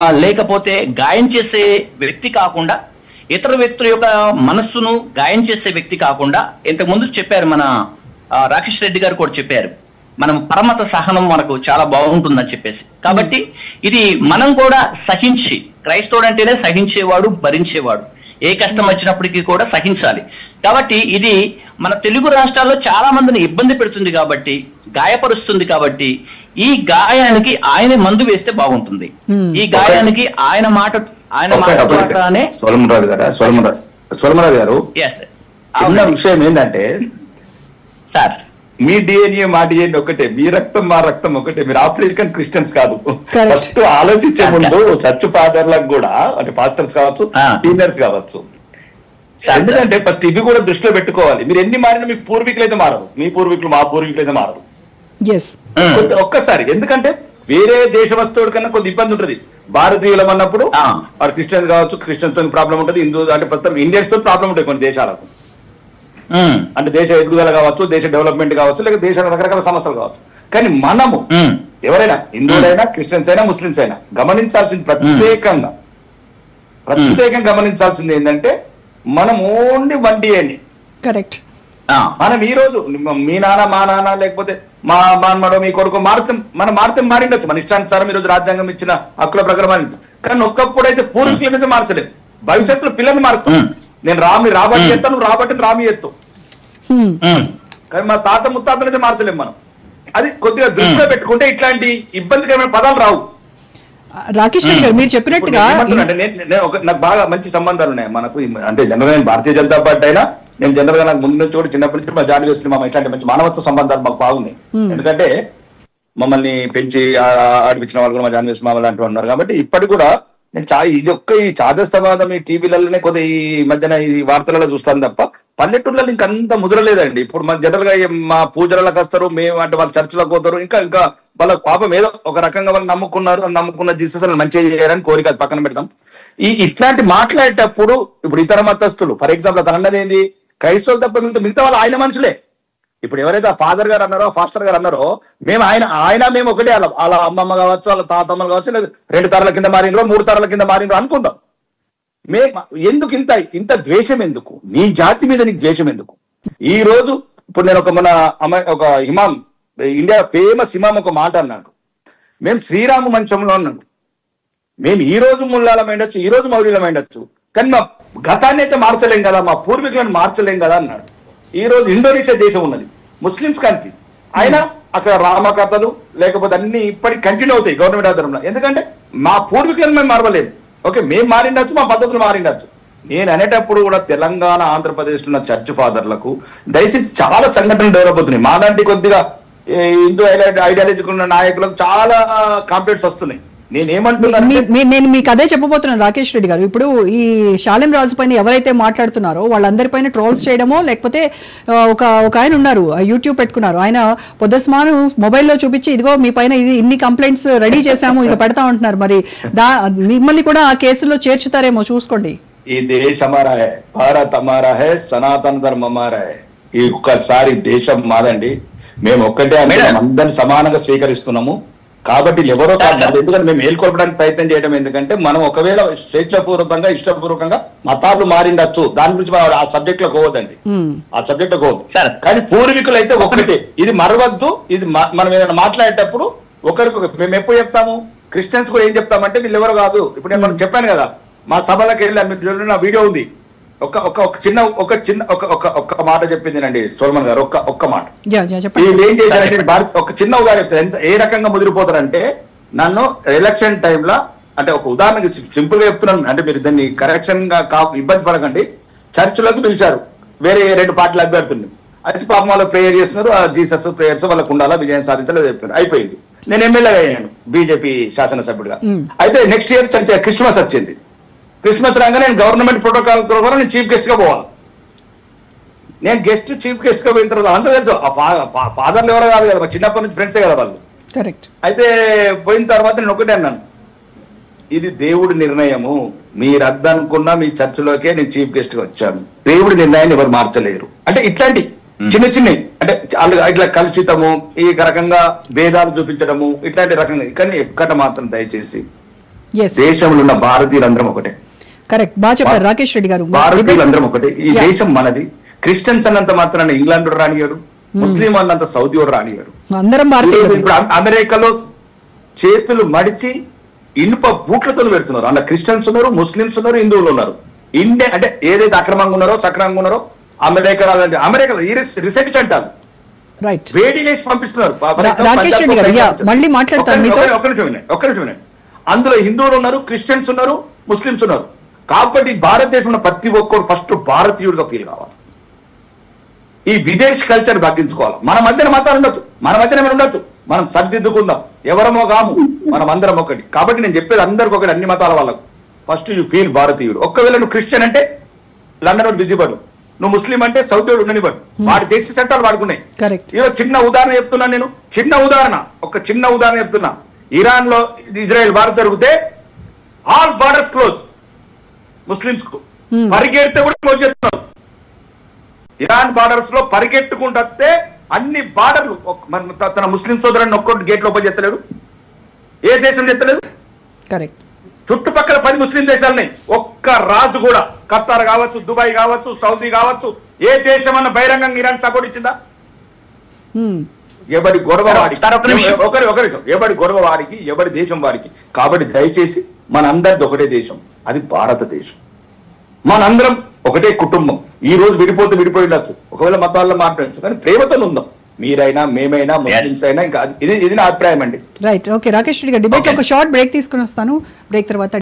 లేకపోతే గాయం చేసే వ్యక్తి కాకుండా, ఇతర వ్యక్తుల యొక్క మనస్సును గాయం చేసే వ్యక్తి కాకుండా, ఇంతకు ముందు చెప్పారు మన రాకేష్ రెడ్డి గారు కూడా చెప్పారు, మనం పరమత సహనం మనకు చాలా బాగుంటుందని చెప్పేసి. కాబట్టి ఇది మనం కూడా సహించి, క్రైస్తవుడు అంటేనే సహించేవాడు, భరించేవాడు, ఏ కష్టం వచ్చినప్పటికీ కూడా సహించాలి. కాబట్టి ఇది మన తెలుగు రాష్ట్రాల్లో చాలా మందిని ఇబ్బంది పెడుతుంది కాబట్టి, గాయపరుస్తుంది కాబట్టి, ఈ గాయానికి ఆయన మందు వేస్తే బాగుంటుంది. ఈ గాయానికి ఆయన మాట ద్వారానే. సోలమరాజు గారు, చిన్న విషయం ఏంటంటే సార్, మీ డిఎన్ఏ మా డిఎన్ఏ ఒకటే, మీ రక్తం మా రక్తం ఒకటే, మీరు ఆఫ్రికన్ క్రిస్టియన్స్ కాదు. ఫస్ట్ ఆలోచించే ముందు చర్చ్ ఫాదర్లకు కూడా, అంటే పాస్టర్స్ కావచ్చు, సీనియర్స్ కావచ్చు, ఎందుకంటే ఫస్ట్ ఇవి కూడా దృష్టిలో పెట్టుకోవాలి. మీరు ఎన్ని మారినా మీ పూర్వీకులు అయితే మారరు, మీ పూర్వీకులు మా పూర్వీకులు అయితే మారరు ఒక్కసారి. ఎందుకంటే వేరే దేశవస్తువుడి కన్నా కొద్ది ఇబ్బంది ఉంటుంది. భారతీయులం అన్నప్పుడు వాడు క్రిస్టియన్స్ కావచ్చు, క్రిస్టియన్స్ తో ప్రాబ్లం ఉంటుంది, హిందూ అంటే మొత్తం ఇండియన్స్ తో ప్రాబ్లం ఉంటుంది కొన్ని దేశాలకు. అంటే దేశ ఎదుగుదల కావచ్చు, దేశ డెవలప్మెంట్ కావచ్చు, లేక దేశాల రకరకాల సమస్యలు కావచ్చు. కానీ మనము ఎవరైనా, హిందువులైనా, క్రిస్టియన్స్ అయినా, ముస్లింస్ అయినా గమనించాల్సింది ప్రత్యేకంగా గమనించాల్సింది ఏంటంటే, మనం ఓన్లీ వన్ డిఎన్ఏ. కరెక్ట్. మనం ఈ రోజు మీ నాన్న, మా నాన్న, లేకపోతే మా మనమడో, మీ కొడుకు మారితే మారిండొచ్చు, మన ఇష్టానుసారం ఈ రోజు రాజ్యాంగం ఇచ్చిన హక్కుల ప్రకారం మారింది. కానీ ఒక్కప్పుడైతే పూర్వీకుల మీద మార్చలేదు. భవిష్యత్తులో పిల్లల్ని మారుస్తాం. నేను రాబట్టి ఎత్తాను, నువ్వు రాబట్టి రామి ఎత్తు. కానీ మా తాత ముత్తాతలు అయితే మార్చలేము మనం. అది కొద్దిగా దృష్టిలో పెట్టుకుంటే ఇట్లాంటి ఇబ్బందికరమైన పదాలు రావు. రాకేష్ రెడ్డి గారు మీరు చెప్పినట్టుగా నాకు బాగా మంచి సంబంధాలు ఉన్నాయి మనకు. అంటే జనరల్ గా భారతీయ జనతా పార్టీ అయినా, నేను జనరల్ గా నాకు ముందు నుంచి కూడా చిన్నప్పటి నుంచి మా జాన్ వేసిన మా ఇట్లాంటి మంచి మానవత్వ సంబంధాలు మాకు బాగున్నాయి. ఎందుకంటే మమ్మల్ని పెంచి ఆడిపించిన వాళ్ళు కూడా మా జాన్ వేసిన మా లాంటి ఉన్నారు. కాబట్టి ఇప్పటికి కూడా నేను ఇది ఈ చాదస్తవాదం ఈ టీవీలలోనే కొద్దిగా ఈ మధ్యన ఈ వార్తలలో చూస్తాను తప్ప పల్లెటూళ్ళలో ఇంకంత ముదరలేదండి. ఇప్పుడు మన జనరల్ గా మా పూజలకు వస్తారు, మేము అంటే వాళ్ళ చర్చిలకు పోతారు, ఇంకా వాళ్ళ పాపం ఏదో ఒక రకంగా వాళ్ళు నమ్ముకున్న జీసస్ మంచిగా చేయాలని కోరిక పక్కన పెడతాం. ఇట్లాంటి మాట్లాడేటప్పుడు ఇప్పుడు ఇతర మతస్థులు, ఫర్ ఎగ్జాంపుల్ అతను అన్నది ఏంది, క్రైస్తవులు తప్ప మిగతా వాళ్ళు ఆయన మనుషులే. ఇప్పుడు ఎవరైతే ఫాదర్ గారు అన్నారో, ఫాస్టర్ గారు అన్నారో, మేము ఒకటే, వాళ్ళ అమ్మమ్మ కావచ్చు, వాళ్ళ తాతమ్మలు కావచ్చు, లేదా 2 తరాల కింద మారినరో 3 తరాల కింద మారినరో అనుకుందాం. ఎందుకు ఇంత ద్వేషం ఎందుకు? నీ జాతి మీద నీకు ద్వేషం ఎందుకు? ఈ రోజు ఇప్పుడు నేను ఒక ఇమాం, ఇండియా ఫేమస్ ఇమాం ఒక మాట అన్నాడు, మేము శ్రీరామ మంచంలో అన్నాడు, మేము ఈ రోజు ముల్లాలమైండొచ్చు, ఈ రోజు మౌర్యులమైండొచ్చు, కానీ మా గతాన్ని అయితే మార్చలేం కదా, మా పూర్వీకులను మార్చలేం కదా అన్నాడు. ఈ రోజు ఇండోనేషియా దేశం ఉన్నది, ముస్లిమ్స్ కంట్రీ, అయినా అక్కడ రామకథలు లేకపోతే అన్ని ఇప్పటికి కంటిన్యూ అవుతాయి గవర్నమెంట్ ఆధారంలో. ఎందుకంటే మా పూర్వీకులను మేము మారలేము. ఓకే, మేము మారిండొచ్చు, మా పద్ధతులు మారిండొచ్చు. నేను అనేటప్పుడు కూడా తెలంగాణ, ఆంధ్రప్రదేశ్ లో ఉన్న చర్చ్ ఫాదర్లకు దయచేసి చాలా సంఘటనలు డెవలప్ అవుతున్నాయి. మాలాంటి కొద్దిగా హిందూ ఐడియాలజీకి ఉన్న నాయకులకు చాలా కాంప్లైంట్స్ వస్తున్నాయి. నేను మీకు అదే చెప్పబోతున్నాను రాకేష్ రెడ్డి గారు. ఇప్పుడు ఈ శాలెం రాజు పైన ఎవరైతే మాట్లాడుతున్నారో వాళ్ళందరిపైన ట్రోల్స్ చేయడమో, లేకపోతే ఒక ఆయన ఉన్నారు, యూట్యూబ్ పెట్టుకున్నారు, ఆయన పొద్దుస్మాను మొబైల్లో చూపించి ఇదిగో మీ పైన ఇన్ని కంప్లైంట్స్ రెడీ చేశాము, ఇక పెడతా ఉంటున్నారు. మరి మిమ్మల్ని కూడా ఆ కేసులో చేర్చుతారేమో చూసుకోండి. ఈ దేశం హమారా హై, భారత్ హమారా హై, సనాతన ధర్మం హమారా హై. ఈ ఒక్కసారి దేశం మాదండి, మేము ఒక్కటే అందరిని సమానంగా స్వీకరిస్తున్నాము. కాబట్టి ఎవరో కాదు, ఎందుకంటే మేము మేల్కొల్పడానికి ప్రయత్నం చేయడం ఎందుకంటే, మనం ఒకవేళ స్వేచ్ఛపూర్వకంగా ఇష్టపూర్వకంగా మతాలు మారిండొచ్చు, దాని గురించి మనం ఆ సబ్జెక్ట్ లో పోవద్దండి, ఆ సబ్జెక్ట్ లో పోవద్దు. కానీ పూర్వీకులు అయితే ఒకటే, ఇది మరవద్దు. ఇది మనం ఏదైనా మాట్లాడేటప్పుడు ఒకరికి మేము ఎప్పుడు చెప్తాము, క్రిస్టియన్స్ కూడా ఏం చెప్తామంటే వీళ్ళు ఎవరు కాదు. ఇప్పుడు నేను మనం చెప్పాను కదా, మా సభలకు వెళ్ళాను, మీరు నా వీడియో ఉంది, ఒక్క మాట చెప్పింది సోల్మన్ గారు, ఒక్క మాట. వీళ్ళు ఏం చేశారంటే, ఒక చిన్న ఉదాహరణ చెప్తారు ఏ రకంగా ముదిరిపోతారంటే, నన్ను ఎలక్షన్ టైంలో, అంటే ఒక ఉదాహరణకి సింపుల్ గా చెప్తున్నాను, అంటే మీరు దాన్ని కరెక్షన్ గా ఇబ్బంది పడకండి, చర్చిలోకి పిలిచారు వేరే 2 పార్టీల అభ్యర్థుల్ని. అయితే పాపం వాళ్ళు ప్రేయర్ చేస్తున్నారు, ఆ జీసస్ ప్రేయర్స్ వాళ్ళకు ఉండాలా, విజయం సాధించాలని చెప్పారు. అయిపోయింది. నేను ఎమ్మెల్యేగా అయ్యాను, బీజేపీ శాసనసభ్యుడిగా. అయితే నెక్స్ట్ ఇయర్ క్రిస్మస్ వచ్చింది. క్రిస్మస్ రాగా నేను గవర్నమెంట్ ప్రోటోకాల్ ప్రకారం నేను చీఫ్ గెస్ట్ గా పోవాలి. నేను చీఫ్ గెస్ట్ గా పోయిన తర్వాత అంతా తెలుసు, ఫాదర్లు ఎవరో కాదు కదా, చిన్నప్పటి నుంచి ఫ్రెండ్సే కదా వాళ్ళు. అయితే పోయిన తర్వాత నేను ఒకటే అన్నాను, ఇది దేవుడి నిర్ణయము, మీరు అద్దనుకున్నా మీ చర్చిలోకే నేను చీఫ్ గెస్ట్ గా వచ్చాను, దేవుడి నిర్ణయాన్ని ఎవరు మార్చలేరు. అంటే ఇట్లాంటి చిన్నవి అంటే ఇట్లా కలుషితము, ఈ రకంగా భేదాలు చూపించడము, ఇట్లాంటి రకంగా. కానీ ఎక్కడ మాత్రం దయచేసి Yes. దేశంలో ఉన్న భారతీయులందరం ఒకటే. కరెక్ట్, బాగా చెప్పారు రాకేష్ రెడ్డి గారు. భారతీయులందరం ఒకటే. ఈ దేశం మనది. క్రిస్టియన్స్ అన్నంత మాత్రాన ఇంగ్లాండ్ రానియాడు, ముస్లిం అన్నంత సౌదీ వాడు రానియాడు. అందరం భారతీయులు. ఇప్పుడు అమెరికాలో చేతులు మడిచి ఇనుప బూట్లతో పెడుతున్నారు. అందులో క్రిస్టియన్స్ ఉన్నారు, ముస్లింస్ ఉన్నారు, హిందువులు ఉన్నారు. ఇండియా అంటే ఏదైతే అక్రమంగా ఉన్నారో సక్రమంగా ఉన్నారో అమెరికాలో ఈ రిసెర్చ్ అంటారు, రైట్. వేడి లేచి పంపిస్తున్నారు. రాకేష్ రెడ్డి గారు మళ్ళీ మాట్లాడతారు. ఒక్క నిమిషం. అందులో హిందువులు ఉన్నారు, క్రిస్టియన్స్ ఉన్నారు, ముస్లింస్ ఉన్నారు. కాబట్టి భారతదేశంలో ప్రతి ఒక్కరు ఫస్ట్ భారతీయుడిగా ఫీల్ కావాలి. ఈ విదేశీ కల్చర్ తగ్గించుకోవాలి. మన మధ్యన మతాలు ఉండొచ్చు, మన మధ్యన ఏమైనా ఉండొచ్చు, మనం సర్దిద్దుకుందాం. ఎవరమో కాము, మనం అందరం ఒకటి. కాబట్టి నేను చెప్పేది అందరికి ఒకటి, అన్ని మతాల వాళ్ళకు. ఫస్ట్ యూ ఫీల్ భారతీయుడు. ఒక్కవేళ నువ్వు క్రిస్టియన్ అంటే లండన్ వాడు విజిబడు, నువ్వు ముస్లిం అంటే సౌదీ వాడు ఉండనివ్వడు. వాడి దేశ చట్టాలు వాడుకున్నాయి. ఈరోజు చిన్న ఉదాహరణ చెప్తున్నా నేను, ఒక చిన్న ఉదాహరణ చెప్తున్నా. ఇరాన్ లో ఇజ్రాయెల్ వార్ జరిగితే ఆల్ బార్డర్స్ క్లోజ్, ముస్లింస్ కు పరిగెడితే కూడా క్లోజ్ చేస్తున్నారు. ఇరాన్ బార్డర్స్ లో పరిగెట్టుకుంటే అన్ని బార్డర్లు తన ముస్లిం సోదరుని ఒక్కటి గేట్లు ఓపెన్ చేస్తలేడు. ఏ దేశం చేస్తలేదు. కరెక్ట్. చుట్టుపక్కల 10 ముస్లిం దేశాలున్నాయి. ఒక్క రాజు కూడా, ఖతార్ కావచ్చు, దుబాయ్ కావచ్చు, సౌదీ కావచ్చు, ఏ దేశం అన్న బహిరంగంగా ఇరాన్ సపోర్ట్ ఇచ్చిందా? ఎవడి గొడవ వాడికి, ఎవడి గొడవ వాడికి, ఎవడి దేశం వాడికి. కాబట్టి దయచేసి మనందరిది ఒకటే దేశం, అది భారతదేశం. మనందరం ఒకటే కుటుంబం. ఈ రోజు విడిపోయి ఉండొచ్చు, ఒకవేళ మతాల్లో మాట్లాడచ్చు, కానీ ప్రేమతో ఉందాం. మీరైనా, మేమైనా, ముస్లిమ్స్ అయినా. ఇంకా ఇది నా అభిప్రాయం అండి. రైట్. ఓకే రాకేష్ రెడ్డి గారు, డిబేట్ ఒక షార్ట్ బ్రేక్ తీసుకుని వస్తాను. బ్రేక్ తర్వాత